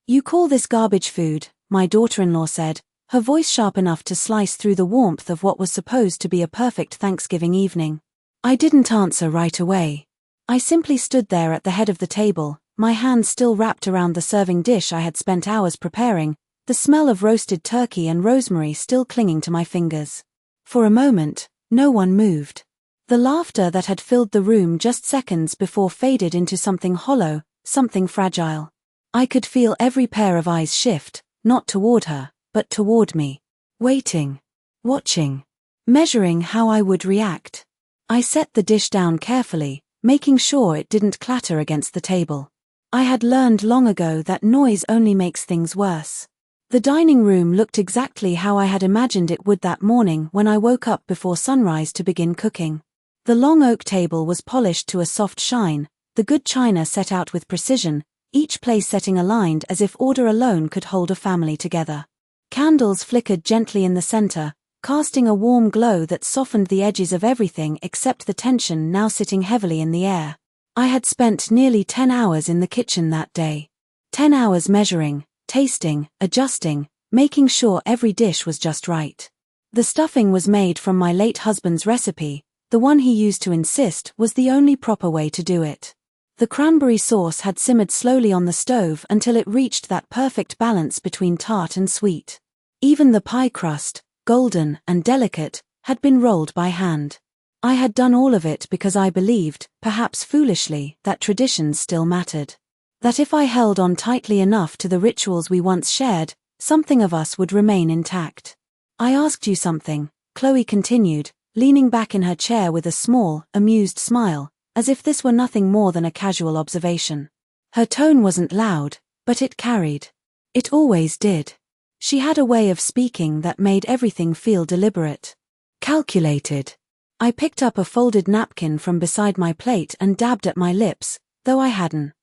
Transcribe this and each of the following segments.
"You call this garbage food," my daughter-in-law said, her voice sharp enough to slice through the warmth of what was supposed to be a perfect Thanksgiving evening. I didn't answer right away. I simply stood there at the head of the table, my hands still wrapped around the serving dish I had spent hours preparing, the smell of roasted turkey and rosemary still clinging to my fingers. For a moment, no one moved. The laughter that had filled the room just seconds before faded into something hollow, something fragile. I could feel every pair of eyes shift, not toward her, but toward me. Waiting. Watching. Measuring how I would react. I set the dish down carefully, making sure it didn't clatter against the table. I had learned long ago that noise only makes things worse. The dining room looked exactly how I had imagined it would that morning when I woke up before sunrise to begin cooking. The long oak table was polished to a soft shine, the good china set out with precision, each place setting aligned as if order alone could hold a family together. Candles flickered gently in the center, casting a warm glow that softened the edges of everything except the tension now sitting heavily in the air. I had spent nearly 10 hours in the kitchen that day. 10 hours measuring, tasting, adjusting, making sure every dish was just right. The stuffing was made from my late husband's recipe, the one he used to insist was the only proper way to do it. The cranberry sauce had simmered slowly on the stove until it reached that perfect balance between tart and sweet. Even the pie crust, golden and delicate, had been rolled by hand. I had done all of it because I believed, perhaps foolishly, that traditions still mattered. That if I held on tightly enough to the rituals we once shared, something of us would remain intact. "I asked you something," Chloe continued, leaning back in her chair with a small, amused smile, as if this were nothing more than a casual observation. Her tone wasn't loud, but it carried. It always did. She had a way of speaking that made everything feel deliberate. Calculated. I picked up a folded napkin from beside my plate and dabbed at my lips, though I hadn't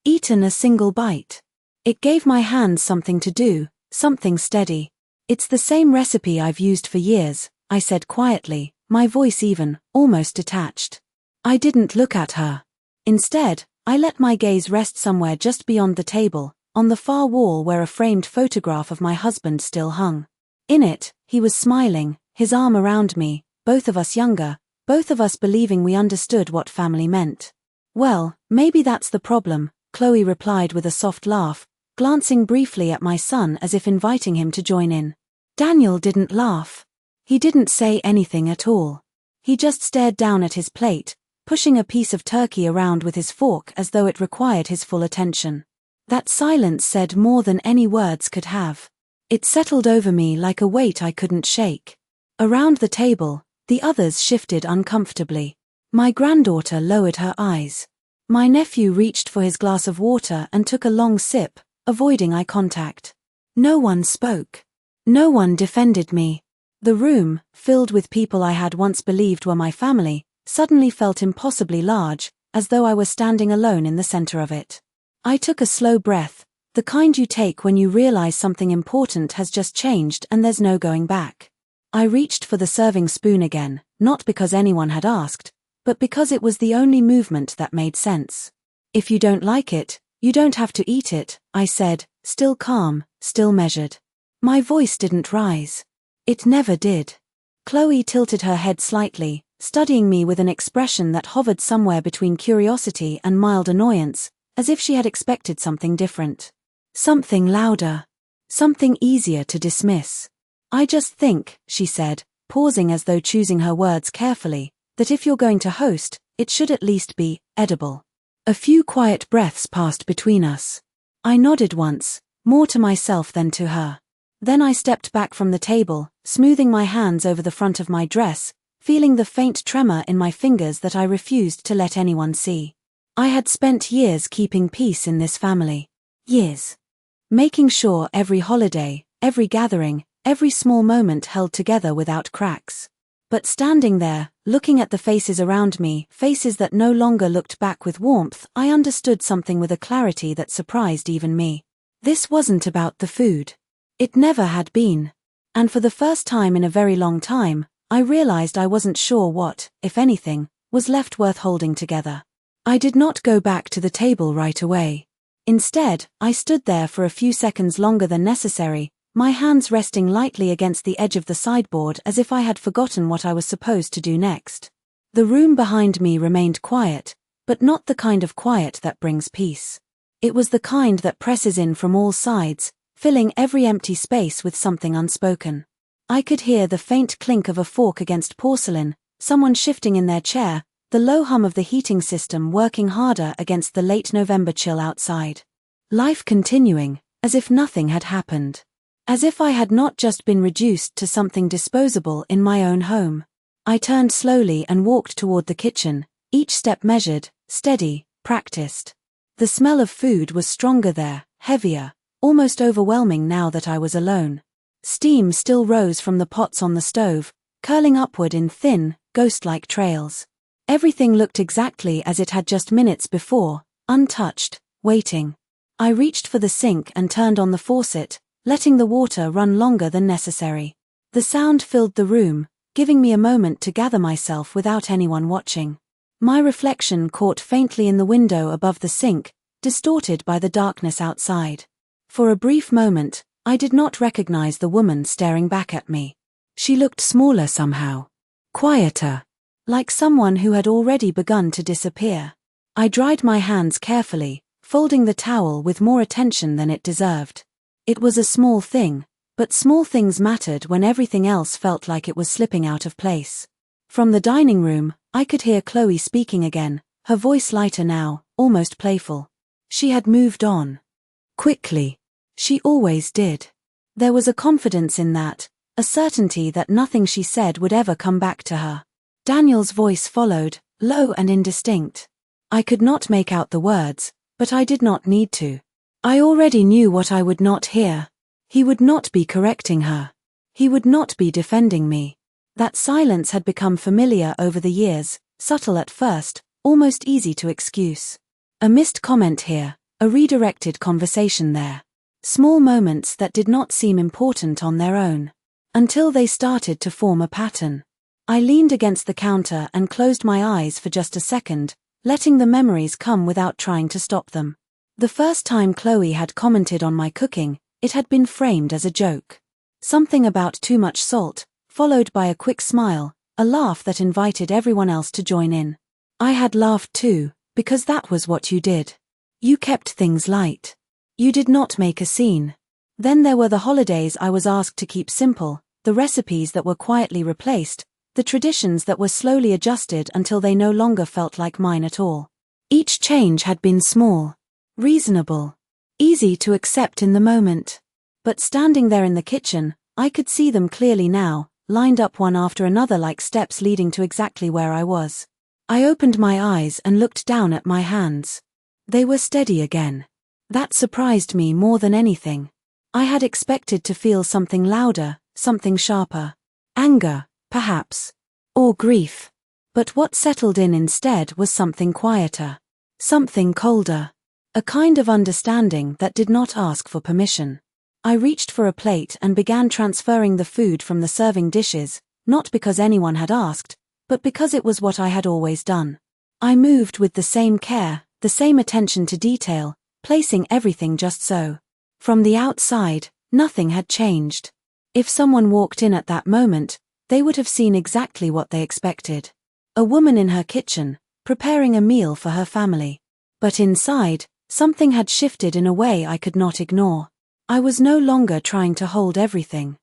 eaten a single bite. It gave my hands something to do, something steady. "It's the same recipe I've used for years," I said quietly, my voice even, almost detached. I didn't look at her. Instead, I let my gaze rest somewhere just beyond the table, on the far wall where a framed photograph of my husband still hung. In it, he was smiling, his arm around me, both of us younger, both of us believing we understood what family meant. "Well, maybe that's the problem," Chloe replied with a soft laugh, glancing briefly at my son as if inviting him to join in. Daniel didn't laugh. He didn't say anything at all. He just stared down at his plate, pushing a piece of turkey around with his fork as though it required his full attention. That silence said more than any words could have. It settled over me like a weight I couldn't shake. Around the table, the others shifted uncomfortably. My granddaughter lowered her eyes. My nephew reached for his glass of water and took a long sip, avoiding eye contact. No one spoke. No one defended me. The room, filled with people I had once believed were my family, suddenly felt impossibly large, as though I were standing alone in the center of it. I took a slow breath, the kind you take when you realize something important has just changed and there's no going back. I reached for the serving spoon again, not because anyone had asked, but because it was the only movement that made sense. "If you don't like it, you don't have to eat it," I said, still calm, still measured. My voice didn't rise. It never did. Chloe tilted her head slightly, studying me with an expression that hovered somewhere between curiosity and mild annoyance, as if she had expected something different. Something louder. Something easier to dismiss. "I just think," she said, pausing as though choosing her words carefully, "that if you're going to host, it should at least be edible." A few quiet breaths passed between us. I nodded once, more to myself than to her. Then I stepped back from the table, smoothing my hands over the front of my dress, feeling the faint tremor in my fingers that I refused to let anyone see. I had spent years keeping peace in this family. Years. Making sure every holiday, every gathering, every small moment held together without cracks. But standing there, looking at the faces around me, faces that no longer looked back with warmth, I understood something with a clarity that surprised even me. This wasn't about the food. It never had been. And for the first time in a very long time, I realized I wasn't sure what, if anything, was left worth holding together. I did not go back to the table right away. Instead, I stood there for a few seconds longer than necessary, my hands resting lightly against the edge of the sideboard as if I had forgotten what I was supposed to do next. The room behind me remained quiet, but not the kind of quiet that brings peace. It was the kind that presses in from all sides, filling every empty space with something unspoken. I could hear the faint clink of a fork against porcelain, someone shifting in their chair, the low hum of the heating system working harder against the late November chill outside. Life continuing, as if nothing had happened. As if I had not just been reduced to something disposable in my own home. I turned slowly and walked toward the kitchen, each step measured, steady, practiced. The smell of food was stronger there, heavier, almost overwhelming now that I was alone. Steam still rose from the pots on the stove, curling upward in thin, ghost-like trails. Everything looked exactly as it had just minutes before, untouched, waiting. I reached for the sink and turned on the faucet, letting the water run longer than necessary. The sound filled the room, giving me a moment to gather myself without anyone watching. My reflection caught faintly in the window above the sink, distorted by the darkness outside. For a brief moment, I did not recognize the woman staring back at me. She looked smaller somehow. Quieter. Like someone who had already begun to disappear. I dried my hands carefully, folding the towel with more attention than it deserved. It was a small thing, but small things mattered when everything else felt like it was slipping out of place. From the dining room, I could hear Chloe speaking again, her voice lighter now, almost playful. She had moved on. Quickly. She always did. There was a confidence in that, a certainty that nothing she said would ever come back to her. Daniel's voice followed, low and indistinct. I could not make out the words, but I did not need to. I already knew what I would not hear. He would not be correcting her. He would not be defending me. That silence had become familiar over the years, subtle at first, almost easy to excuse. A missed comment here, a redirected conversation there. Small moments that did not seem important on their own. Until they started to form a pattern. I leaned against the counter and closed my eyes for just a second, letting the memories come without trying to stop them. The first time Chloe had commented on my cooking, it had been framed as a joke. Something about too much salt, followed by a quick smile, a laugh that invited everyone else to join in. I had laughed too, because that was what you did. You kept things light. You did not make a scene. Then there were the holidays I was asked to keep simple, the recipes that were quietly replaced, the traditions that were slowly adjusted until they no longer felt like mine at all. Each change had been small, reasonable, easy to accept in the moment. But standing there in the kitchen, I could see them clearly now, lined up one after another like steps leading to exactly where I was. I opened my eyes and looked down at my hands. They were steady again. That surprised me more than anything. I had expected to feel something louder, something sharper. Anger, perhaps. Or grief. But what settled in instead was something quieter. Something colder. A kind of understanding that did not ask for permission. I reached for a plate and began transferring the food from the serving dishes, not because anyone had asked, but because it was what I had always done. I moved with the same care, the same attention to detail, placing everything just so. From the outside, nothing had changed. If someone walked in at that moment, they would have seen exactly what they expected. A woman in her kitchen, preparing a meal for her family. But inside, something had shifted in a way I could not ignore. I was no longer trying to hold everything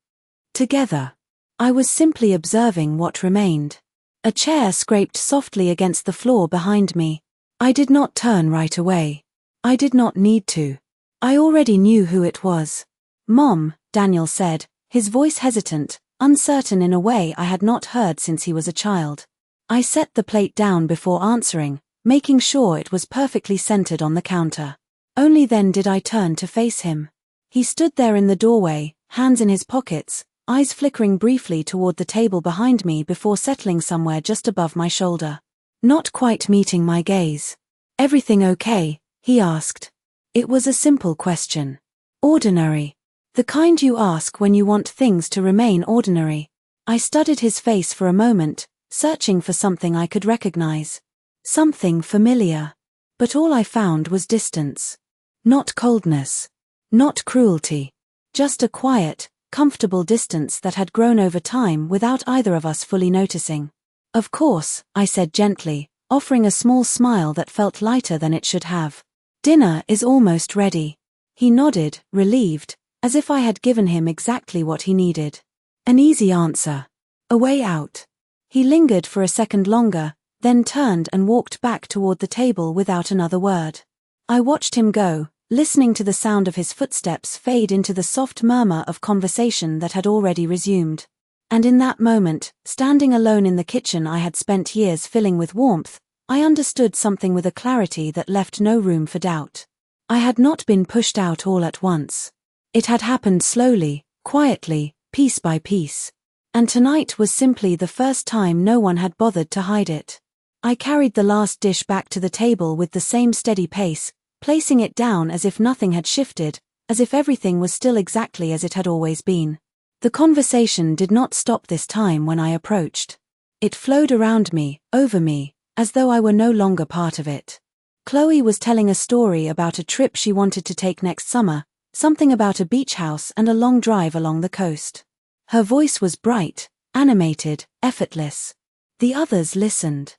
together. I was simply observing what remained. A chair scraped softly against the floor behind me. I did not turn right away. I did not need to. I already knew who it was. "Mom," Daniel said, his voice hesitant, uncertain in a way I had not heard since he was a child. I set the plate down before answering, making sure it was perfectly centered on the counter. Only then did I turn to face him. He stood there in the doorway, hands in his pockets, eyes flickering briefly toward the table behind me before settling somewhere just above my shoulder. Not quite meeting my gaze. "Everything okay?" he asked. It was a simple question. Ordinary. The kind you ask when you want things to remain ordinary. I studied his face for a moment, searching for something I could recognize. Something familiar. But all I found was distance. Not coldness. Not cruelty. Just a quiet, comfortable distance that had grown over time without either of us fully noticing. Of course, I said gently, offering a small smile that felt lighter than it should have. Dinner is almost ready. He nodded, relieved, as if I had given him exactly what he needed. An easy answer. A way out. He lingered for a second longer, then turned and walked back toward the table without another word. I watched him go, listening to the sound of his footsteps fade into the soft murmur of conversation that had already resumed. And in that moment, standing alone in the kitchen I had spent years filling with warmth, I understood something with a clarity that left no room for doubt. I had not been pushed out all at once. It had happened slowly, quietly, piece by piece. And tonight was simply the first time no one had bothered to hide it. I carried the last dish back to the table with the same steady pace, placing it down as if nothing had shifted, as if everything was still exactly as it had always been. The conversation did not stop this time when I approached. It flowed around me, over me, as though I were no longer part of it. Chloe was telling a story about a trip she wanted to take next summer, something about a beach house and a long drive along the coast. Her voice was bright, animated, effortless. The others listened.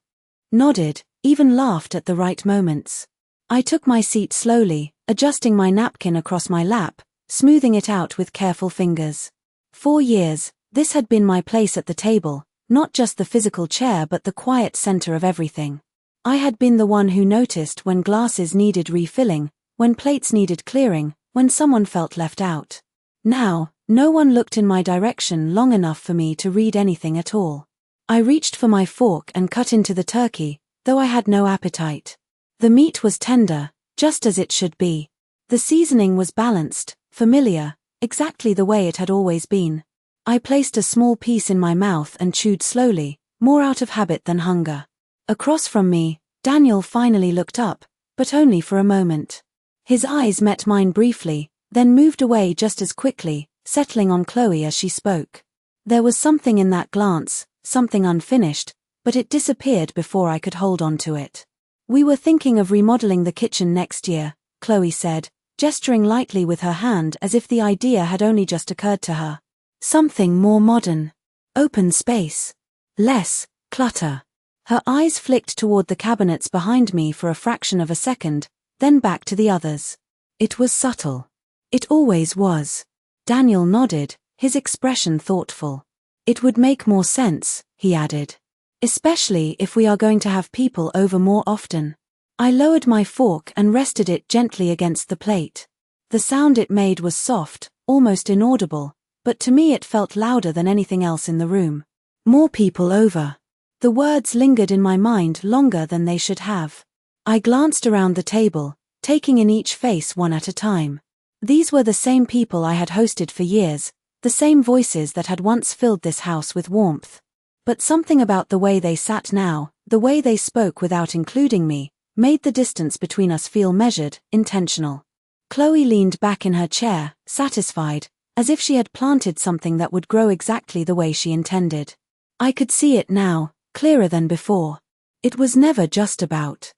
Nodded, even laughed at the right moments. I took my seat slowly, adjusting my napkin across my lap, smoothing it out with careful fingers. 4 years, this had been my place at the table, not just the physical chair but the quiet center of everything. I had been the one who noticed when glasses needed refilling, when plates needed clearing, when someone felt left out. Now, no one looked in my direction long enough for me to read anything at all. I reached for my fork and cut into the turkey, though I had no appetite. The meat was tender, just as it should be. The seasoning was balanced, familiar, exactly the way it had always been. I placed a small piece in my mouth and chewed slowly, more out of habit than hunger. Across from me, Daniel finally looked up, but only for a moment. His eyes met mine briefly, then moved away just as quickly, settling on Chloe as she spoke. There was something in that glance, something unfinished, but it disappeared before I could hold on to it. We were thinking of remodeling the kitchen next year, Chloe said, gesturing lightly with her hand as if the idea had only just occurred to her. Something more modern. Open space. Less clutter. Her eyes flicked toward the cabinets behind me for a fraction of a second, then back to the others. It was subtle. It always was. Daniel nodded, his expression thoughtful. It would make more sense, he added. Especially if we are going to have people over more often. I lowered my fork and rested it gently against the plate. The sound it made was soft, almost inaudible, but to me it felt louder than anything else in the room. More people over. The words lingered in my mind longer than they should have. I glanced around the table, taking in each face one at a time. These were the same people I had hosted for years, the same voices that had once filled this house with warmth. But something about the way they sat now, the way they spoke without including me, made the distance between us feel measured, intentional. Chloe leaned back in her chair, satisfied, as if she had planted something that would grow exactly the way she intended. I could see it now, clearer than before. It was never just about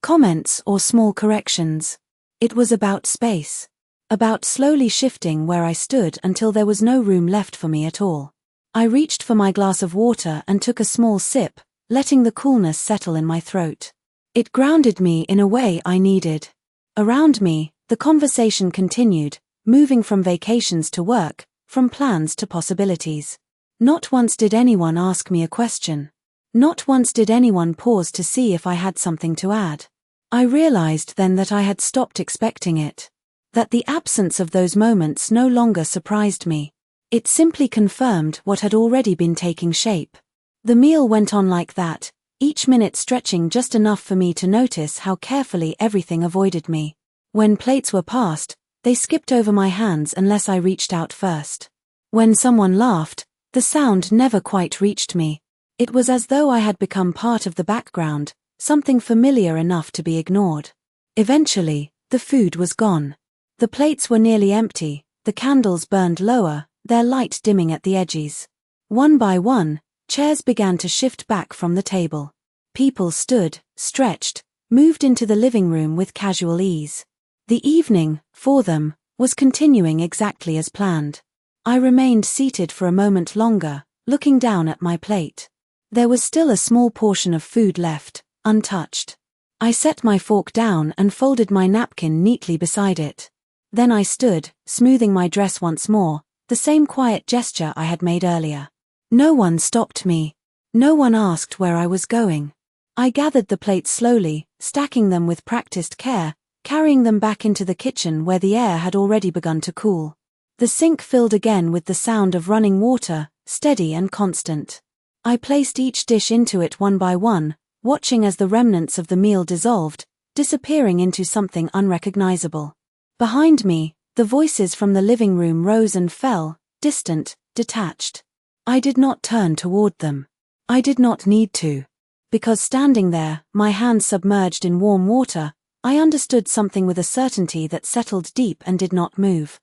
comments or small corrections. It was about space. About slowly shifting where I stood until there was no room left for me at all. I reached for my glass of water and took a small sip, letting the coolness settle in my throat. It grounded me in a way I needed. Around me, the conversation continued, moving from vacations to work, from plans to possibilities. Not once did anyone ask me a question. Not once did anyone pause to see if I had something to add. I realized then that I had stopped expecting it. That the absence of those moments no longer surprised me. It simply confirmed what had already been taking shape. The meal went on like that, each minute stretching just enough for me to notice how carefully everything avoided me. When plates were passed, they skipped over my hands unless I reached out first. When someone laughed, the sound never quite reached me. It was as though I had become part of the background, something familiar enough to be ignored. Eventually, the food was gone. The plates were nearly empty, the candles burned lower, their light dimming at the edges. One by one, chairs began to shift back from the table. People stood, stretched, moved into the living room with casual ease. The evening, for them, was continuing exactly as planned. I remained seated for a moment longer, looking down at my plate. There was still a small portion of food left, untouched. I set my fork down and folded my napkin neatly beside it. Then I stood, smoothing my dress once more, the same quiet gesture I had made earlier. No one stopped me. No one asked where I was going. I gathered the plates slowly, stacking them with practiced care, carrying them back into the kitchen where the air had already begun to cool. The sink filled again with the sound of running water, steady and constant. I placed each dish into it one by one, watching as the remnants of the meal dissolved, disappearing into something unrecognizable. Behind me, the voices from the living room rose and fell, distant, detached. I did not turn toward them. I did not need to. Because standing there, my hands submerged in warm water, I understood something with a certainty that settled deep and did not move.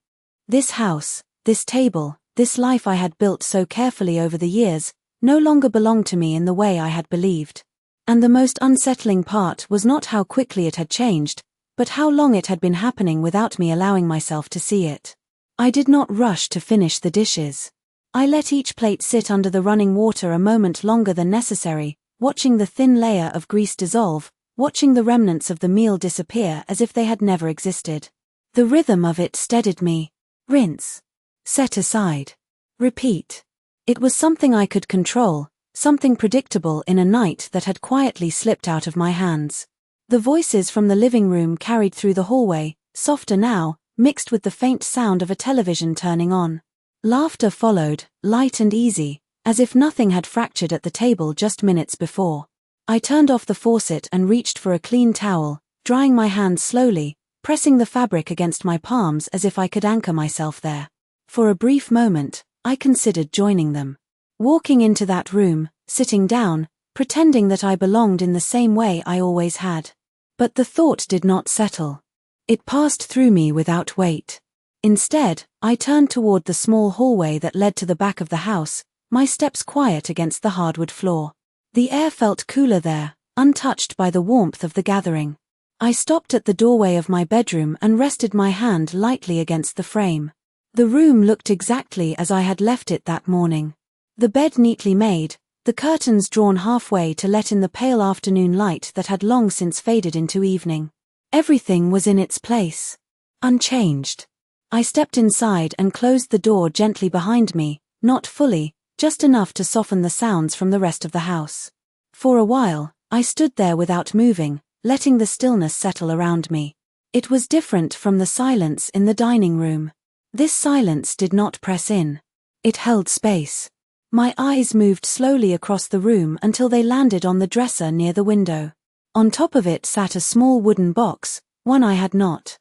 This house, this table, this life I had built so carefully over the years, no longer belonged to me in the way I had believed. And the most unsettling part was not how quickly it had changed, but how long it had been happening without me allowing myself to see it. I did not rush to finish the dishes. I let each plate sit under the running water a moment longer than necessary, watching the thin layer of grease dissolve, watching the remnants of the meal disappear as if they had never existed. The rhythm of it steadied me. Rinse. Set aside. Repeat. It was something I could control, something predictable in a night that had quietly slipped out of my hands. The voices from the living room carried through the hallway, softer now, mixed with the faint sound of a television turning on. Laughter followed, light and easy, as if nothing had fractured at the table just minutes before. I turned off the faucet and reached for a clean towel, drying my hands slowly, pressing the fabric against my palms as if I could anchor myself there. For a brief moment, I considered joining them. Walking into that room, sitting down, pretending that I belonged in the same way I always had. But the thought did not settle. It passed through me without weight. Instead, I turned toward the small hallway that led to the back of the house, my steps quiet against the hardwood floor. The air felt cooler there, untouched by the warmth of the gathering. I stopped at the doorway of my bedroom and rested my hand lightly against the frame. The room looked exactly as I had left it that morning. The bed neatly made, the curtains drawn halfway to let in the pale afternoon light that had long since faded into evening. Everything was in its place. Unchanged. I stepped inside and closed the door gently behind me, not fully, just enough to soften the sounds from the rest of the house. For a while, I stood there without moving, letting the stillness settle around me. It was different from the silence in the dining room. This silence did not press in. It held space. My eyes moved slowly across the room until they landed on the dresser near the window. On top of it sat a small wooden box, one I had not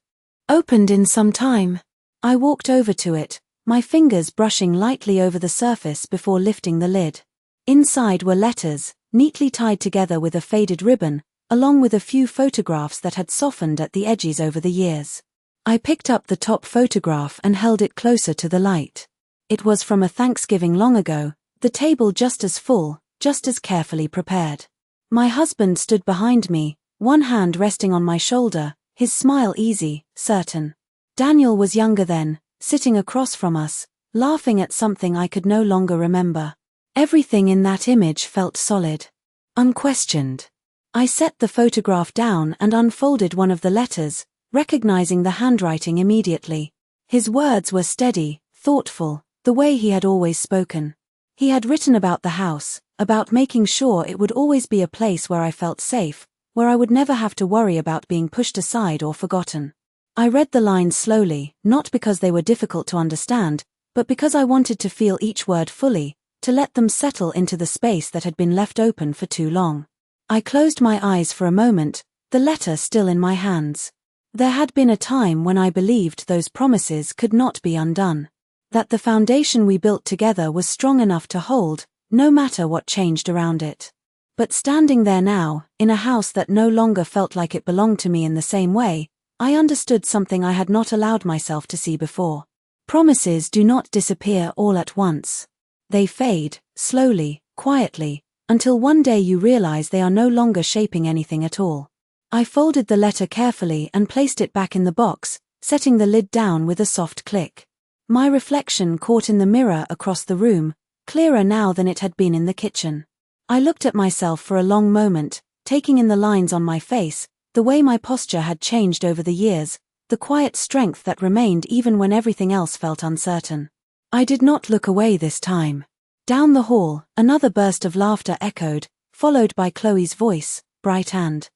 opened in some time. I walked over to it, my fingers brushing lightly over the surface before lifting the lid. Inside were letters, neatly tied together with a faded ribbon, along with a few photographs that had softened at the edges over the years. I picked up the top photograph and held it closer to the light. It was from a Thanksgiving long ago, the table just as full, just as carefully prepared. My husband stood behind me, one hand resting on my shoulder, his smile easy, certain. Daniel was younger then, sitting across from us, laughing at something I could no longer remember. Everything in that image felt solid. Unquestioned. I set the photograph down and unfolded one of the letters, recognizing the handwriting immediately. His words were steady, thoughtful, the way he had always spoken. He had written about the house, about making sure it would always be a place where I felt safe, where I would never have to worry about being pushed aside or forgotten. I read the lines slowly, not because they were difficult to understand, but because I wanted to feel each word fully, to let them settle into the space that had been left open for too long. I closed my eyes for a moment, the letter still in my hands. There had been a time when I believed those promises could not be undone. That the foundation we built together was strong enough to hold, no matter what changed around it. But standing there now, in a house that no longer felt like it belonged to me in the same way, I understood something I had not allowed myself to see before. Promises do not disappear all at once. They fade, slowly, quietly, until one day you realize they are no longer shaping anything at all. I folded the letter carefully and placed it back in the box, setting the lid down with a soft click. My reflection caught in the mirror across the room, clearer now than it had been in the kitchen. I looked at myself for a long moment, taking in the lines on my face, the way my posture had changed over the years, the quiet strength that remained even when everything else felt uncertain. I did not look away this time. Down the hall, another burst of laughter echoed, followed by Chloe's voice, bright and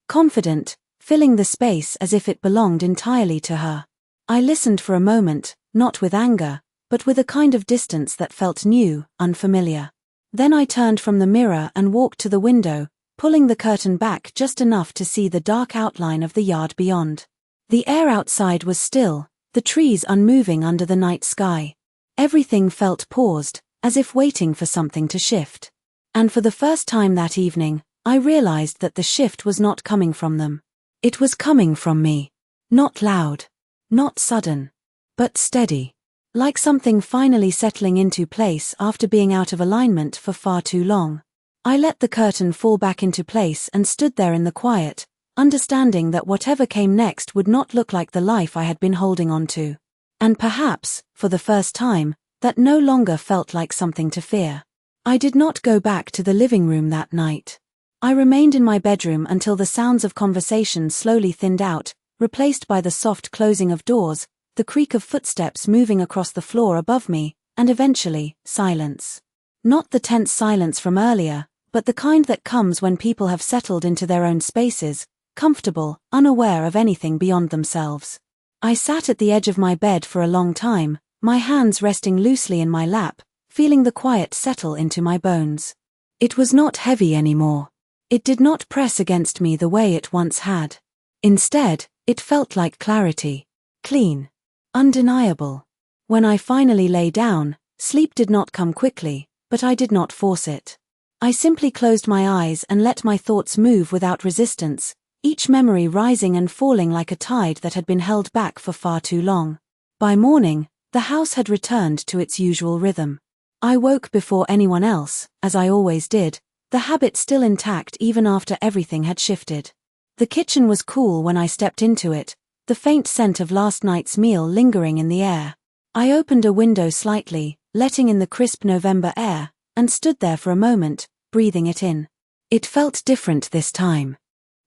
confident, filling the space as if it belonged entirely to her. I listened for a moment, not with anger, but with a kind of distance that felt new, unfamiliar. Then I turned from the mirror and walked to the window, pulling the curtain back just enough to see the dark outline of the yard beyond. The air outside was still, the trees unmoving under the night sky. Everything felt paused, as if waiting for something to shift. And for the first time that evening, I realized that the shift was not coming from them. It was coming from me. Not loud. Not sudden. But steady. Like something finally settling into place after being out of alignment for far too long. I let the curtain fall back into place and stood there in the quiet, understanding that whatever came next would not look like the life I had been holding on to. And perhaps, for the first time, that no longer felt like something to fear. I did not go back to the living room that night. I remained in my bedroom until the sounds of conversation slowly thinned out, replaced by the soft closing of doors, the creak of footsteps moving across the floor above me, and eventually, silence. Not the tense silence from earlier, but the kind that comes when people have settled into their own spaces, comfortable, unaware of anything beyond themselves. I sat at the edge of my bed for a long time, my hands resting loosely in my lap, feeling the quiet settle into my bones. It was not heavy anymore. It did not press against me the way it once had. Instead, it felt like clarity. Clean. Undeniable. When I finally lay down, sleep did not come quickly, but I did not force it. I simply closed my eyes and let my thoughts move without resistance, each memory rising and falling like a tide that had been held back for far too long. By morning, the house had returned to its usual rhythm. I woke before anyone else, as I always did, the habit still intact even after everything had shifted. The kitchen was cool when I stepped into it, the faint scent of last night's meal lingering in the air. I opened a window slightly, letting in the crisp November air, and stood there for a moment, breathing it in. It felt different this time.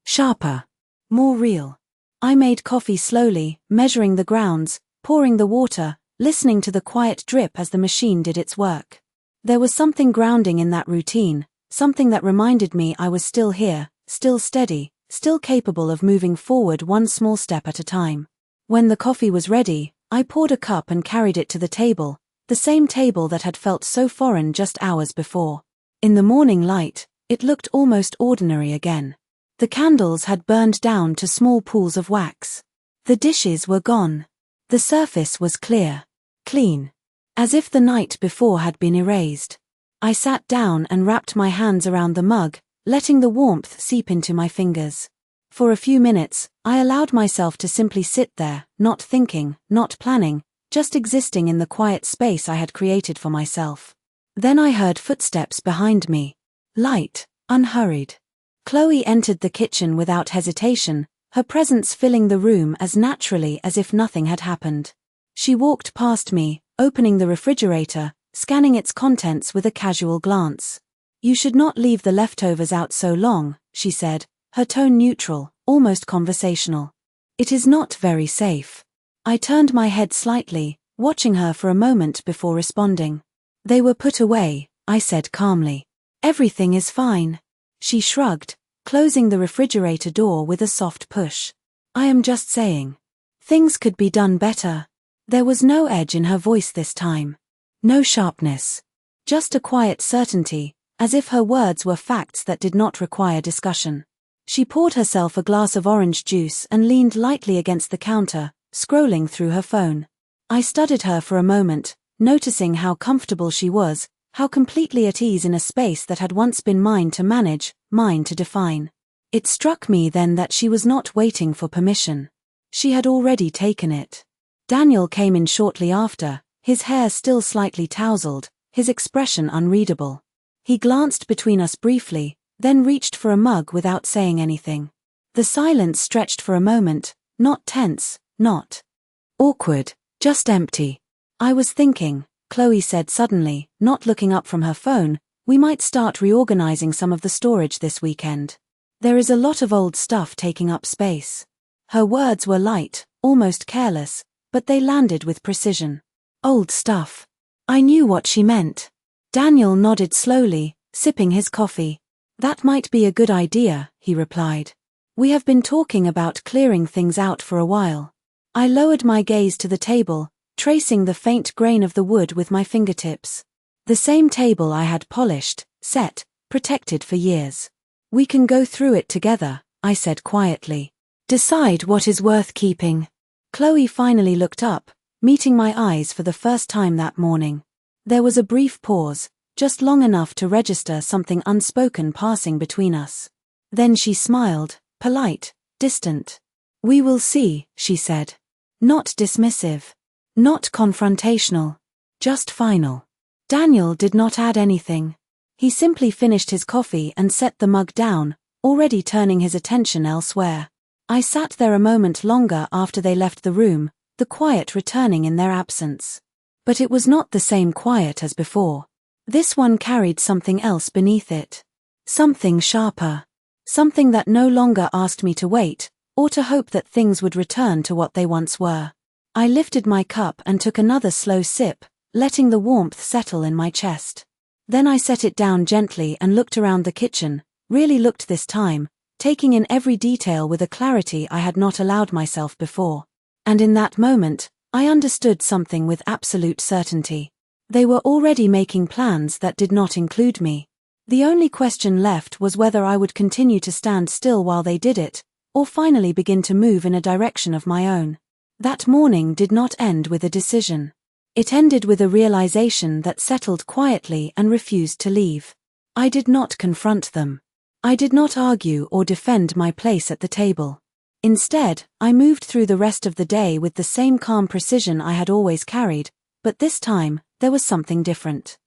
Sharper. More real. I made coffee slowly, measuring the grounds, pouring the water, listening to the quiet drip as the machine did its work. There was something grounding in that routine, something that reminded me I was still here, still steady, still capable of moving forward one small step at a time. When the coffee was ready, I poured a cup and carried it to the table, the same table that had felt so foreign just hours before. In the morning light, it looked almost ordinary again. The candles had burned down to small pools of wax. The dishes were gone. The surface was clear. Clean. As if the night before had been erased. I sat down and wrapped my hands around the mug, letting the warmth seep into my fingers. For a few minutes, I allowed myself to simply sit there, not thinking, not planning, just existing in the quiet space I had created for myself. Then I heard footsteps behind me. Light, unhurried. Chloe entered the kitchen without hesitation, her presence filling the room as naturally as if nothing had happened. She walked past me, opening the refrigerator, scanning its contents with a casual glance. "You should not leave the leftovers out so long," she said, her tone neutral, almost conversational. "It is not very safe." I turned my head slightly, watching her for a moment before responding. "They were put away," I said calmly. "Everything is fine." She shrugged, closing the refrigerator door with a soft push. "I am just saying. Things could be done better." There was no edge in her voice this time. No sharpness. Just a quiet certainty, as if her words were facts that did not require discussion. She poured herself a glass of orange juice and leaned lightly against the counter, scrolling through her phone. I studied her for a moment, noticing how comfortable she was, how completely at ease in a space that had once been mine to manage, mine to define. It struck me then that she was not waiting for permission. She had already taken it. Daniel came in shortly after, his hair still slightly tousled, his expression unreadable. He glanced between us briefly, then reached for a mug without saying anything. The silence stretched for a moment, not tense, not awkward, just empty. I was thinking, Chloe said suddenly, not looking up from her phone, we might start reorganizing some of the storage this weekend. There is a lot of old stuff taking up space. Her words were light, almost careless, but they landed with precision. Old stuff. I knew what she meant. Daniel nodded slowly, sipping his coffee. That might be a good idea, he replied. We have been talking about clearing things out for a while. I lowered my gaze to the table, tracing the faint grain of the wood with my fingertips. The same table I had polished, set, protected for years. We can go through it together, I said quietly. Decide what is worth keeping. Chloe finally looked up, meeting my eyes for the first time that morning. There was a brief pause, just long enough to register something unspoken passing between us. Then she smiled, polite, distant. We will see, she said. Not dismissive. Not confrontational. Just final. Daniel did not add anything. He simply finished his coffee and set the mug down, already turning his attention elsewhere. I sat there a moment longer after they left the room, the quiet returning in their absence. But it was not the same quiet as before. This one carried something else beneath it. Something sharper. Something that no longer asked me to wait, or to hope that things would return to what they once were. I lifted my cup and took another slow sip, letting the warmth settle in my chest. Then I set it down gently and looked around the kitchen, really looked this time, taking in every detail with a clarity I had not allowed myself before. And in that moment, I understood something with absolute certainty. They were already making plans that did not include me. The only question left was whether I would continue to stand still while they did it, or finally begin to move in a direction of my own. That morning did not end with a decision. It ended with a realization that settled quietly and refused to leave. I did not confront them. I did not argue or defend my place at the table. Instead, I moved through the rest of the day with the same calm precision I had always carried, but this time, there was something different.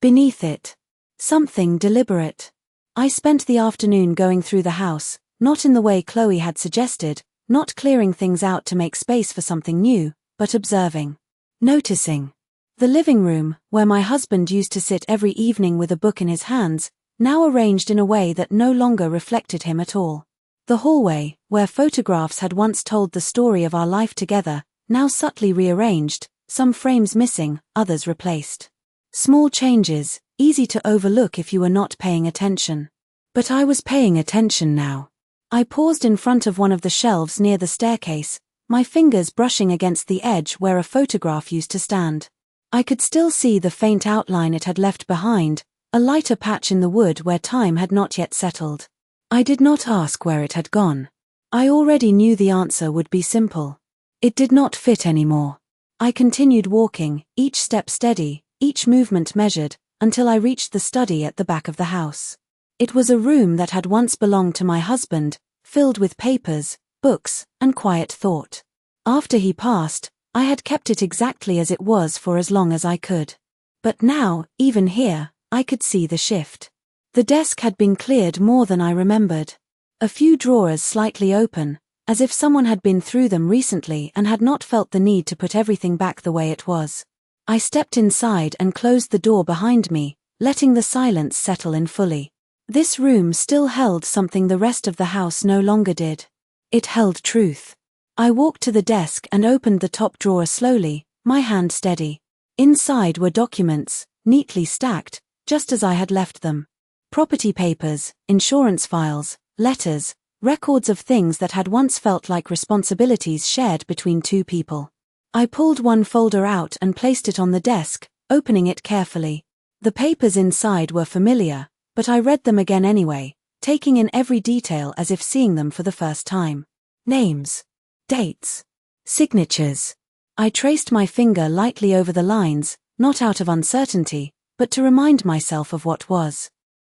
Beneath it. Something deliberate. I spent the afternoon going through the house, not in the way Chloe had suggested, not clearing things out to make space for something new, but observing. Noticing. The living room, where my husband used to sit every evening with a book in his hands, now arranged in a way that no longer reflected him at all. The hallway, where photographs had once told the story of our life together, now subtly rearranged, some frames missing, others replaced. Small changes, easy to overlook if you were not paying attention. But I was paying attention now. I paused in front of one of the shelves near the staircase, my fingers brushing against the edge where a photograph used to stand. I could still see the faint outline it had left behind, a lighter patch in the wood where time had not yet settled. I did not ask where it had gone. I already knew the answer would be simple. It did not fit anymore. I continued walking, each step steady, each movement measured, until I reached the study at the back of the house. It was a room that had once belonged to my husband, filled with papers, books, and quiet thought. After he passed, I had kept it exactly as it was for as long as I could. But now, even here, I could see the shift. The desk had been cleared more than I remembered. A few drawers slightly open, as if someone had been through them recently and had not felt the need to put everything back the way it was. I stepped inside and closed the door behind me, letting the silence settle in fully. This room still held something the rest of the house no longer did. It held truth. I walked to the desk and opened the top drawer slowly, my hand steady. Inside were documents, neatly stacked, just as I had left them. Property papers, insurance files, letters, records of things that had once felt like responsibilities shared between two people. I pulled one folder out and placed it on the desk, opening it carefully. The papers inside were familiar, but I read them again anyway, taking in every detail as if seeing them for the first time. Names. Dates. Signatures. I traced my finger lightly over the lines, not out of uncertainty, but to remind myself of what was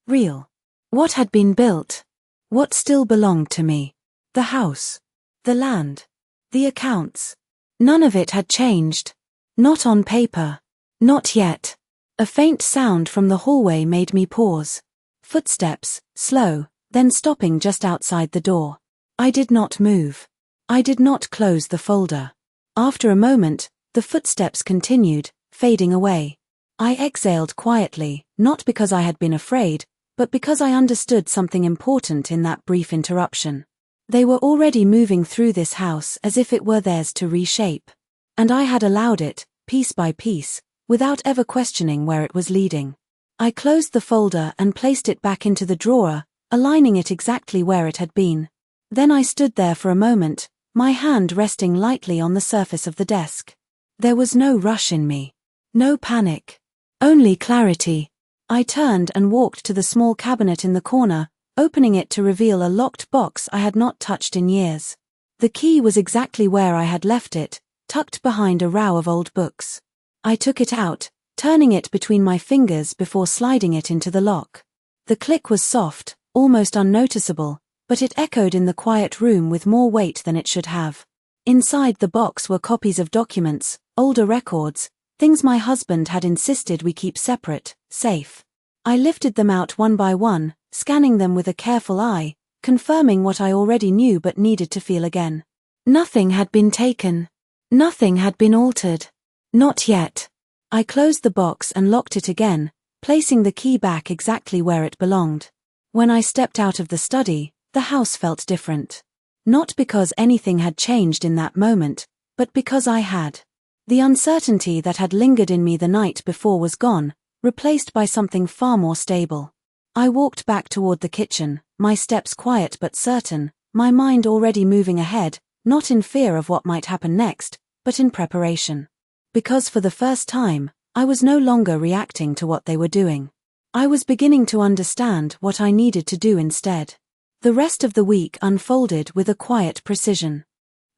real. What had been built. What still belonged to me. The house. The land. The accounts. None of it had changed. Not on paper. Not yet. A faint sound from the hallway made me pause. Footsteps, slow, then stopping just outside the door. I did not move. I did not close the folder. After a moment, the footsteps continued, fading away. I exhaled quietly, not because I had been afraid, but because I understood something important in that brief interruption. They were already moving through this house as if it were theirs to reshape. And I had allowed it, piece by piece, without ever questioning where it was leading. I closed the folder and placed it back into the drawer, aligning it exactly where it had been. Then I stood there for a moment, my hand resting lightly on the surface of the desk. There was no rush in me. No panic. Only clarity. I turned and walked to the small cabinet in the corner, opening it to reveal a locked box I had not touched in years. The key was exactly where I had left it, tucked behind a row of old books. I took it out, turning it between my fingers before sliding it into the lock. The click was soft, almost unnoticeable, but it echoed in the quiet room with more weight than it should have. Inside the box were copies of documents, older records, things my husband had insisted we keep separate, safe. I lifted them out one by one, scanning them with a careful eye, confirming what I already knew but needed to feel again. Nothing had been taken. Nothing had been altered. Not yet. I closed the box and locked it again, placing the key back exactly where it belonged. When I stepped out of the study, the house felt different. Not because anything had changed in that moment, but because I had. The uncertainty that had lingered in me the night before was gone, replaced by something far more stable. I walked back toward the kitchen, my steps quiet but certain, my mind already moving ahead, not in fear of what might happen next, but in preparation. Because for the first time, I was no longer reacting to what they were doing. I was beginning to understand what I needed to do instead. The rest of the week unfolded with a quiet precision.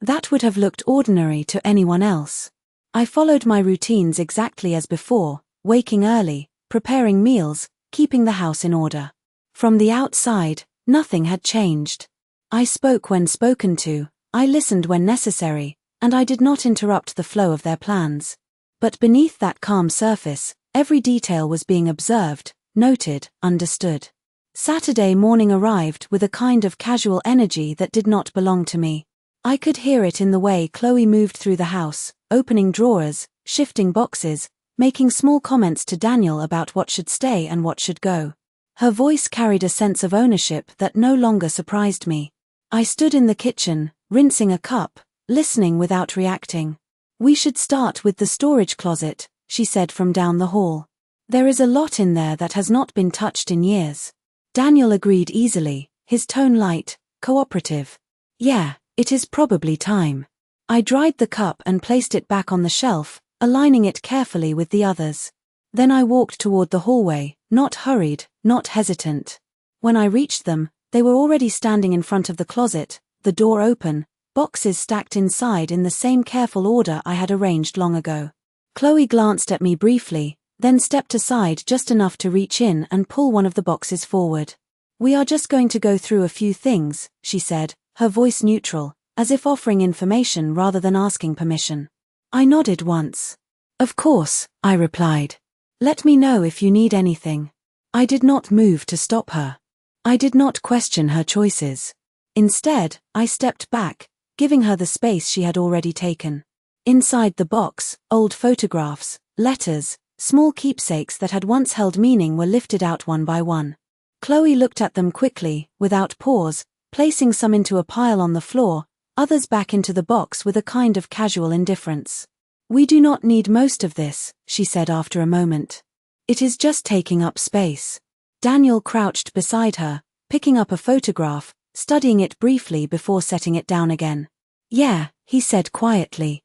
That would have looked ordinary to anyone else. I followed my routines exactly as before, waking early, preparing meals, keeping the house in order. From the outside, nothing had changed. I spoke when spoken to, I listened when necessary, and I did not interrupt the flow of their plans. But beneath that calm surface, every detail was being observed, noted, understood. Saturday morning arrived with a kind of casual energy that did not belong to me. I could hear it in the way Chloe moved through the house, opening drawers, shifting boxes, making small comments to Daniel about what should stay and what should go. Her voice carried a sense of ownership that no longer surprised me. I stood in the kitchen, rinsing a cup, listening without reacting. "We should start with the storage closet," she said from down the hall. "There is a lot in there that has not been touched in years." Daniel agreed easily, his tone light, cooperative. "Yeah, it is probably time." I dried the cup and placed it back on the shelf, aligning it carefully with the others. Then I walked toward the hallway, not hurried, not hesitant. When I reached them, they were already standing in front of the closet, the door open, boxes stacked inside in the same careful order I had arranged long ago. Chloe glanced at me briefly, then stepped aside just enough to reach in and pull one of the boxes forward. "We are just going to go through a few things," she said, her voice neutral, as if offering information rather than asking permission. I nodded once. "Of course," I replied. "Let me know if you need anything." I did not move to stop her. I did not question her choices. Instead, I stepped back, giving her the space she had already taken. Inside the box, old photographs, letters, small keepsakes that had once held meaning were lifted out one by one. Chloe looked at them quickly, without pause, placing some into a pile on the floor, others back into the box with a kind of casual indifference. "We do not need most of this," she said after a moment. "It is just taking up space." Daniel crouched beside her, picking up a photograph, studying it briefly before setting it down again. "Yeah," he said quietly.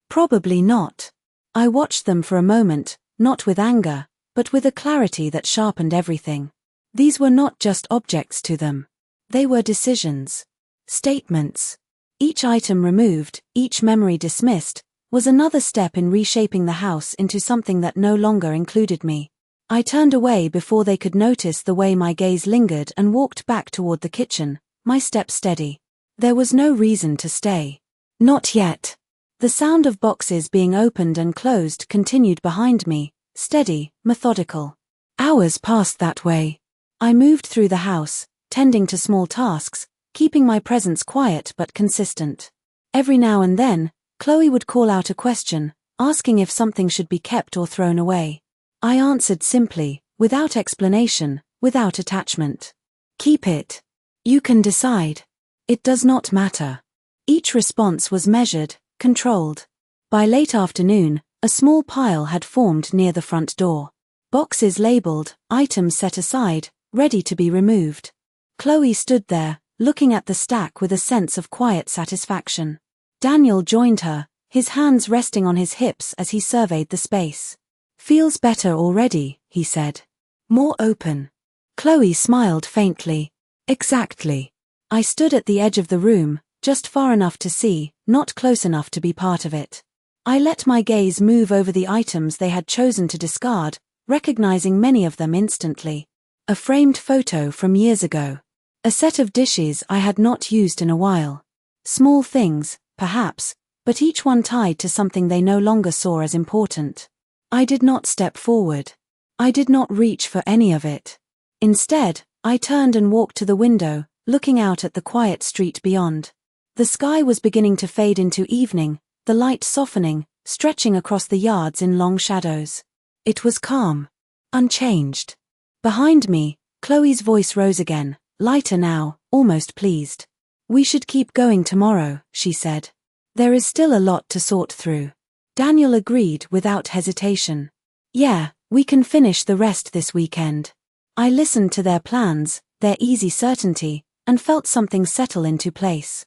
"Probably not." I watched them for a moment, not with anger, but with a clarity that sharpened everything. These were not just objects to them. They were decisions. Statements. Each item removed, each memory dismissed, was another step in reshaping the house into something that no longer included me. I turned away before they could notice the way my gaze lingered and walked back toward the kitchen, my step steady. There was no reason to stay. Not yet. The sound of boxes being opened and closed continued behind me, steady, methodical. Hours passed that way. I moved through the house, tending to small tasks, keeping my presence quiet but consistent. Every now and then, Chloe would call out a question, asking if something should be kept or thrown away. I answered simply, without explanation, without attachment. Keep it. You can decide. It does not matter. Each response was measured, controlled. By late afternoon, a small pile had formed near the front door. Boxes labeled, items set aside, ready to be removed. Chloe stood there, looking at the stack with a sense of quiet satisfaction. Daniel joined her, his hands resting on his hips as he surveyed the space. Feels better already, he said. More open. Chloe smiled faintly. Exactly. I stood at the edge of the room, just far enough to see, not close enough to be part of it. I let my gaze move over the items they had chosen to discard, recognizing many of them instantly. A framed photo from years ago. A set of dishes I had not used in a while. Small things, perhaps, but each one tied to something they no longer saw as important. I did not step forward. I did not reach for any of it. Instead, I turned and walked to the window, looking out at the quiet street beyond. The sky was beginning to fade into evening, the light softening, stretching across the yards in long shadows. It was calm. Unchanged. Behind me, Chloe's voice rose again, lighter now, almost pleased. We should keep going tomorrow, she said. There is still a lot to sort through. Daniel agreed without hesitation. Yeah, we can finish the rest this weekend. I listened to their plans, their easy certainty, and felt something settle into place.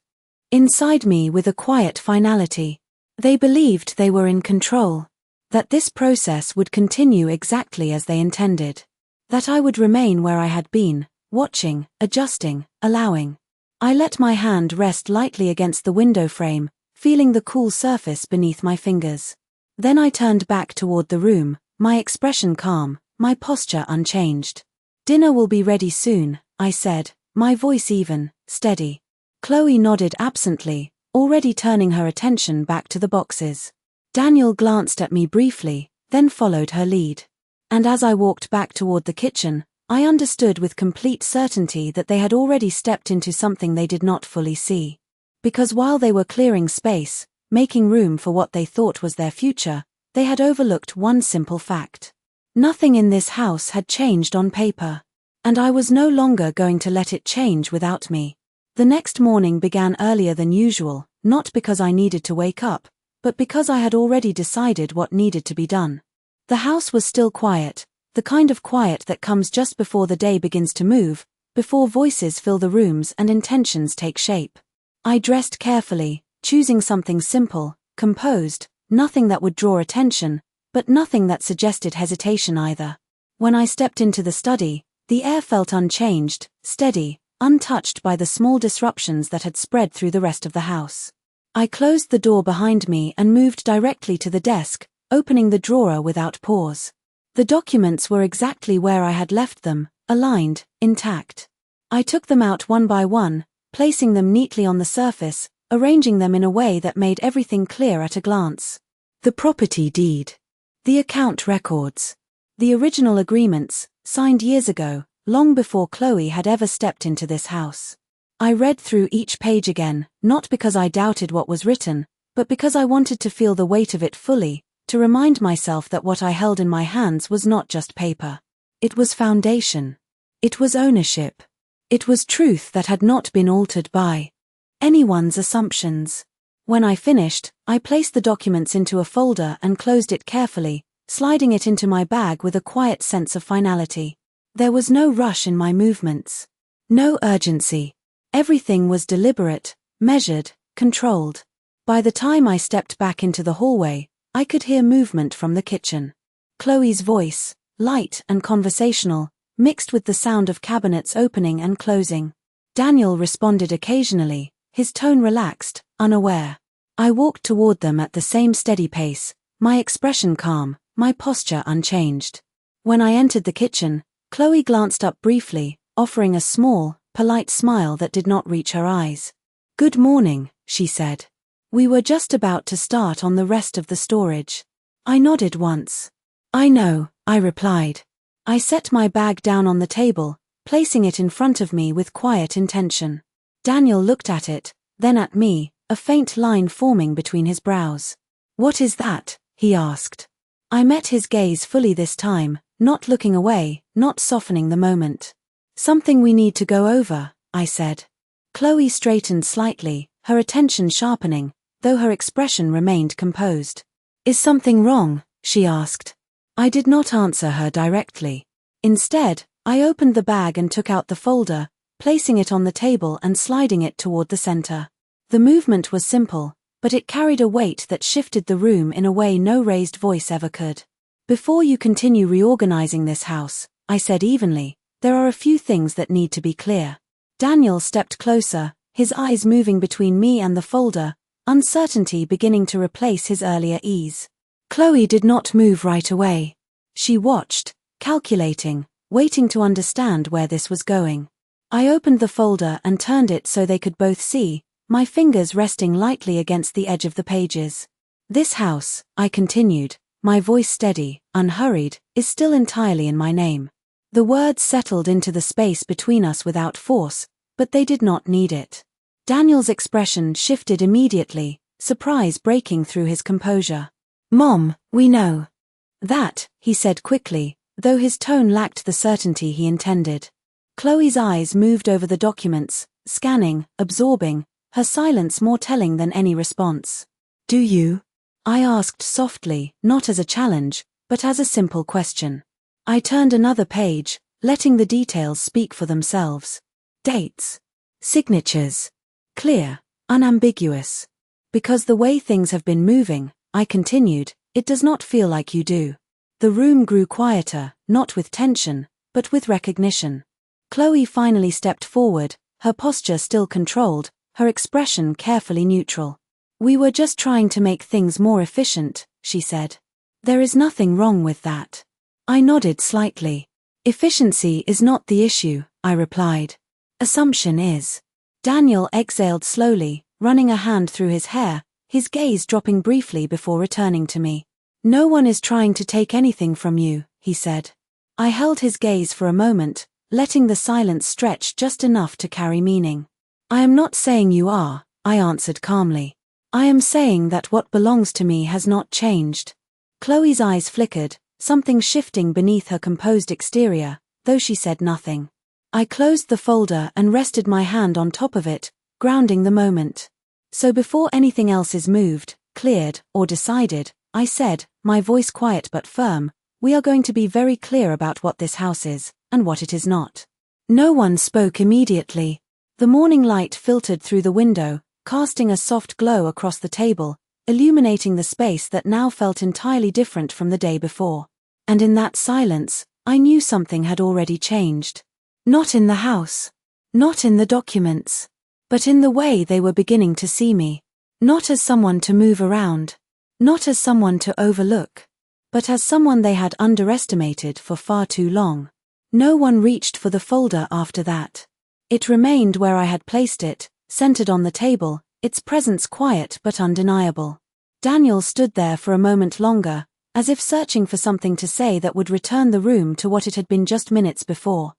Inside me with a quiet finality. They believed they were in control. That this process would continue exactly as they intended. That I would remain where I had been, watching, adjusting, allowing. I let my hand rest lightly against the window frame, feeling the cool surface beneath my fingers. Then I turned back toward the room, my expression calm, my posture unchanged. Dinner will be ready soon, I said, my voice even, steady. Chloe nodded absently, already turning her attention back to the boxes. Daniel glanced at me briefly, then followed her lead. And as I walked back toward the kitchen, I understood with complete certainty that they had already stepped into something they did not fully see. Because while they were clearing space, making room for what they thought was their future, they had overlooked one simple fact. Nothing in this house had changed on paper. And I was no longer going to let it change without me. The next morning began earlier than usual, not because I needed to wake up, but because I had already decided what needed to be done. The house was still quiet, the kind of quiet that comes just before the day begins to move, before voices fill the rooms and intentions take shape. I dressed carefully, choosing something simple, composed, nothing that would draw attention, but nothing that suggested hesitation either. When I stepped into the study, the air felt unchanged, steady, untouched by the small disruptions that had spread through the rest of the house. I closed the door behind me and moved directly to the desk, opening the drawer without pause. The documents were exactly where I had left them, aligned, intact. I took them out one by one, placing them neatly on the surface, arranging them in a way that made everything clear at a glance. The property deed. The account records. The original agreements, signed years ago, long before Chloe had ever stepped into this house. I read through each page again, not because I doubted what was written, but because I wanted to feel the weight of it fully, to remind myself that what I held in my hands was not just paper. It was foundation. It was ownership. It was truth that had not been altered by anyone's assumptions. When I finished, I placed the documents into a folder and closed it carefully, sliding it into my bag with a quiet sense of finality. There was no rush in my movements. No urgency. Everything was deliberate, measured, controlled. By the time I stepped back into the hallway, I could hear movement from the kitchen. Chloe's voice, light and conversational, mixed with the sound of cabinets opening and closing. Daniel responded occasionally, his tone relaxed, unaware. I walked toward them at the same steady pace, my expression calm, my posture unchanged. When I entered the kitchen, Chloe glanced up briefly, offering a small, polite smile that did not reach her eyes. "Good morning," she said. We were just about to start on the rest of the storage. I nodded once. "I know," I replied. I set my bag down on the table, placing it in front of me with quiet intention. Daniel looked at it, then at me, a faint line forming between his brows. "What is that?" he asked. I met his gaze fully this time, not looking away, not softening the moment. "Something we need to go over," I said. Chloe straightened slightly, her attention sharpening, though her expression remained composed. "Is something wrong?" she asked. I did not answer her directly. Instead, I opened the bag and took out the folder, placing it on the table and sliding it toward the center. The movement was simple, but it carried a weight that shifted the room in a way no raised voice ever could. "Before you continue reorganizing this house," I said evenly, "there are a few things that need to be clear." Daniel stepped closer, his eyes moving between me and the folder, uncertainty beginning to replace his earlier ease. Chloe did not move right away. She watched, calculating, waiting to understand where this was going. I opened the folder and turned it so they could both see, my fingers resting lightly against the edge of the pages. "This house," I continued, my voice steady, unhurried, "is still entirely in my name." The words settled into the space between us without force, but they did not need it. Daniel's expression shifted immediately, surprise breaking through his composure. "Mom, we know that," he said quickly, though his tone lacked the certainty he intended. Chloe's eyes moved over the documents, scanning, absorbing, her silence more telling than any response. "Do you?" I asked softly, not as a challenge, but as a simple question. I turned another page, letting the details speak for themselves. Dates. Signatures. Clear, unambiguous. "Because the way things have been moving," I continued, "it does not feel like you do." The room grew quieter, not with tension, but with recognition. Chloe finally stepped forward, her posture still controlled, her expression carefully neutral. "We were just trying to make things more efficient," she said. "There is nothing wrong with that." I nodded slightly. "Efficiency is not the issue," I replied. "Assumption is." Daniel exhaled slowly, running a hand through his hair, his gaze dropping briefly before returning to me. "No one is trying to take anything from you," he said. I held his gaze for a moment, letting the silence stretch just enough to carry meaning. "I am not saying you are," I answered calmly. "I am saying that what belongs to me has not changed." Chloe's eyes flickered, something shifting beneath her composed exterior, though she said nothing. I closed the folder and rested my hand on top of it, grounding the moment. "So before anything else is moved, cleared, or decided," I said, my voice quiet but firm, "we are going to be very clear about what this house is, and what it is not." No one spoke immediately. The morning light filtered through the window, casting a soft glow across the table, illuminating the space that now felt entirely different from the day before. And in that silence, I knew something had already changed. Not in the house. Not in the documents. But in the way they were beginning to see me. Not as someone to move around. Not as someone to overlook. But as someone they had underestimated for far too long. No one reached for the folder after that. It remained where I had placed it, centered on the table, its presence quiet but undeniable. Daniel stood there for a moment longer, as if searching for something to say that would return the room to what it had been just minutes before.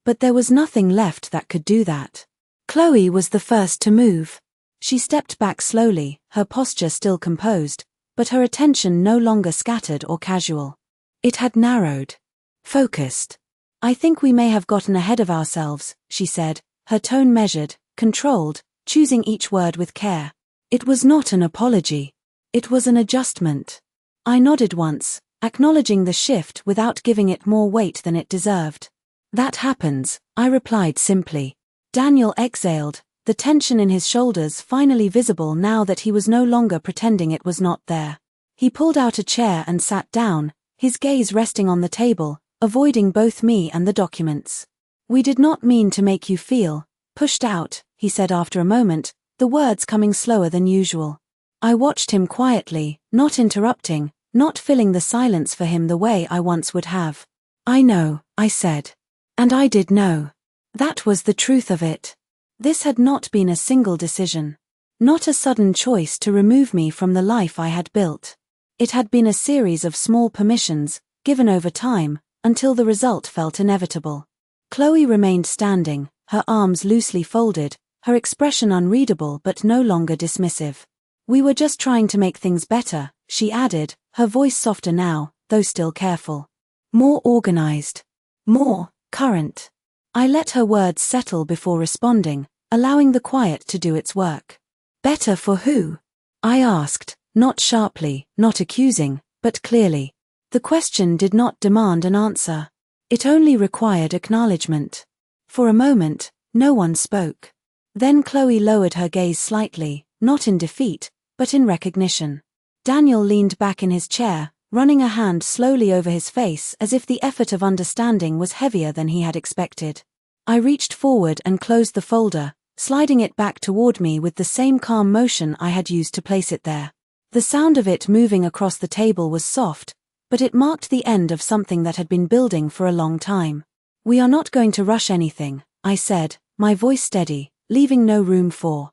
But there was nothing left that could do that. Chloe was the first to move. She stepped back slowly, her posture still composed, but her attention no longer scattered or casual. It had narrowed. Focused. "I think we may have gotten ahead of ourselves," she said, her tone measured, controlled, choosing each word with care. It was not an apology. It was an adjustment. I nodded once, acknowledging the shift without giving it more weight than it deserved. "That happens," I replied simply. Daniel exhaled, the tension in his shoulders finally visible now that he was no longer pretending it was not there. He pulled out a chair and sat down, his gaze resting on the table, avoiding both me and the documents. "We did not mean to make you feel pushed out," he said after a moment, the words coming slower than usual. I watched him quietly, not interrupting, not filling the silence for him the way I once would have. "I know," I said. And I did know. That was the truth of it. This had not been a single decision. Not a sudden choice to remove me from the life I had built. It had been a series of small permissions, given over time, until the result felt inevitable. Chloe remained standing, her arms loosely folded, her expression unreadable but no longer dismissive. "We were just trying to make things better," she added, her voice softer now, though still careful. "More organized. More current." I let her words settle before responding, allowing the quiet to do its work. "Better for who?" I asked, not sharply, not accusing, but clearly. The question did not demand an answer. It only required acknowledgement. For a moment, no one spoke. Then Chloe lowered her gaze slightly, not in defeat, but in recognition. Daniel leaned back in his chair, running a hand slowly over his face as if the effort of understanding was heavier than he had expected. I reached forward and closed the folder, sliding it back toward me with the same calm motion I had used to place it there. The sound of it moving across the table was soft, but it marked the end of something that had been building for a long time. "We are not going to rush anything," I said, my voice steady, leaving no room for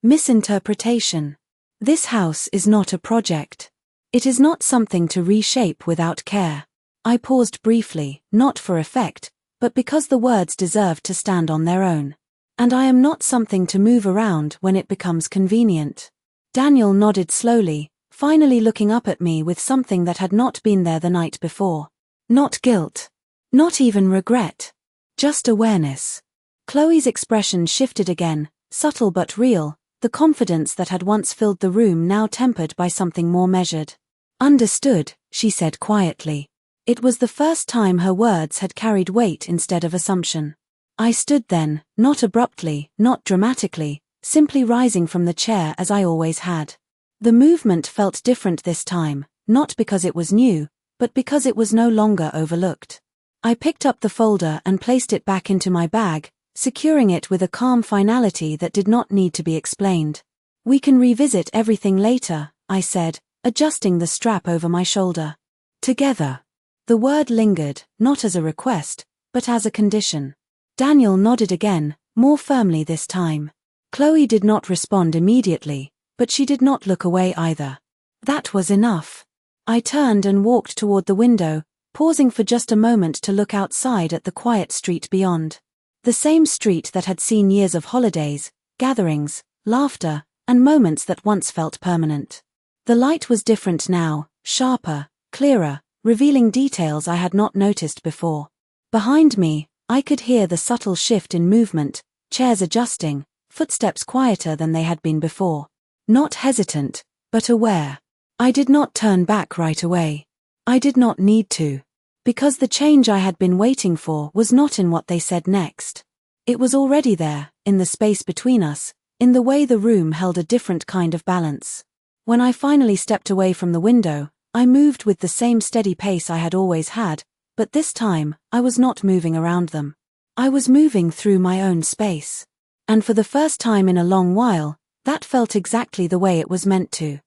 misinterpretation. "This house is not a project. It is not something to reshape without care." I paused briefly, not for effect, but because the words deserved to stand on their own. "And I am not something to move around when it becomes convenient." Daniel nodded slowly, finally looking up at me with something that had not been there the night before. Not guilt. Not even regret. Just awareness. Chloe's expression shifted again, subtle but real, the confidence that had once filled the room now tempered by something more measured. "Understood," she said quietly. It was the first time her words had carried weight instead of assumption. I stood then, not abruptly, not dramatically, simply rising from the chair as I always had. The movement felt different this time, not because it was new, but because it was no longer overlooked. I picked up the folder and placed it back into my bag, securing it with a calm finality that did not need to be explained. "We can revisit everything later," I said, adjusting the strap over my shoulder. "Together." The word lingered, not as a request, but as a condition. Daniel nodded again, more firmly this time. Chloe did not respond immediately, but she did not look away either. That was enough. I turned and walked toward the window, pausing for just a moment to look outside at the quiet street beyond. The same street that had seen years of holidays, gatherings, laughter, and moments that once felt permanent. The light was different now, sharper, clearer, revealing details I had not noticed before. Behind me, I could hear the subtle shift in movement, chairs adjusting, footsteps quieter than they had been before. Not hesitant, but aware. I did not turn back right away. I did not need to. Because the change I had been waiting for was not in what they said next. It was already there, in the space between us, in the way the room held a different kind of balance. When I finally stepped away from the window, I moved with the same steady pace I had always had, but this time, I was not moving around them. I was moving through my own space. And for the first time in a long while, that felt exactly the way it was meant to.